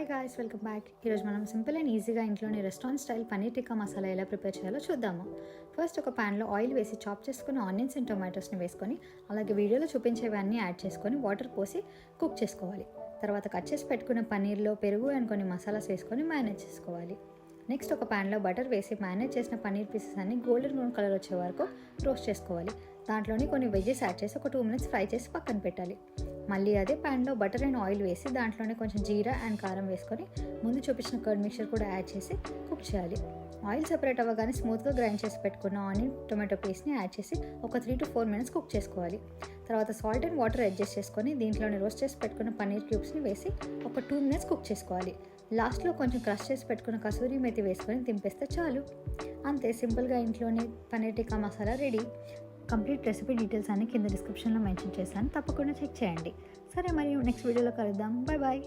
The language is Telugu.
Guys, welcome back. ఈరోజు మనం సింపుల్ అండ్ ఈజీగా ఇంట్లోనే రెస్టారెంట్ స్టైల్ పన్నీర్ టిక్కా మసాలా ఎలా ప్రిపేర్ చేయాలో చూద్దాము. ఫస్ట్ ఒక ప్యాన్లో ఆయిల్ వేసి చాప్ చేసుకున్న ఆనియన్స్ అండ్ టొమాటోస్ని వేసుకొని, అలాగే వీడియోలో చూపించేవన్నీ యాడ్ చేసుకొని వాటర్ పోసి కుక్ చేసుకోవాలి. తర్వాత కట్ చేసి పెట్టుకున్న పన్నీర్లో పెరుగు అండ్ కొన్ని మసాలాస్ వేసుకొని మ్యారినేట్ చేసుకోవాలి. నెక్స్ట్ ఒక ప్యాన్లో బటర్ వేసి మ్యారినేట్ చేసిన పన్నీర్ పీసెస్ అన్ని గోల్డెన్ బ్రౌన్ కలర్ వచ్చే వరకు రోస్ట్ చేసుకోవాలి. దాంట్లోని కొన్ని వెజ్జెస్ యాడ్ చేసి ఒక 2 minutes ఫ్రై చేసి పక్కన పెట్టాలి. మళ్ళీ అదే ప్యాన్లో బటర్ అండ్ ఆయిల్ వేసి దాంట్లోనే కొంచెం జీరా అండ్ కారం వేసుకొని ముందు చూపించిన కర్డ్ మిక్చర్ కూడా యాడ్ చేసి కుక్ చేయాలి. ఆయిల్ సెపరేట్ అవ్వగానే స్మూత్గా గ్రైండ్ చేసి పెట్టుకున్న ఆనియన్ టొమాటో పేస్ట్ని యాడ్ చేసి ఒక 3 to 4 minutes కుక్ చేసుకోవాలి. తర్వాత సాల్ట్ అండ్ వాటర్ అడ్జస్ట్ చేసుకొని దీంట్లోనే రోస్ట్ చేసి పెట్టుకున్న పన్నీర్ క్యూబ్స్ని వేసి ఒక 2 minutes కుక్ చేసుకోవాలి. లాస్ట్లో కొంచెం క్రష్ చేసి పెట్టుకున్న కసూరి మేతి వేసుకొని దింపేస్తే చాలు. అంతే, సింపుల్గా ఇంట్లోనే paneer tikka masala ready. Complete recipe details అన్ని కింద డిస్క్రిప్షన్లో మెన్షన్ చేశాను, తప్పకుండా చెక్ చేయండి. సరే, మరి నెక్స్ట్ వీడియోలో కలుద్దాం. Bye bye.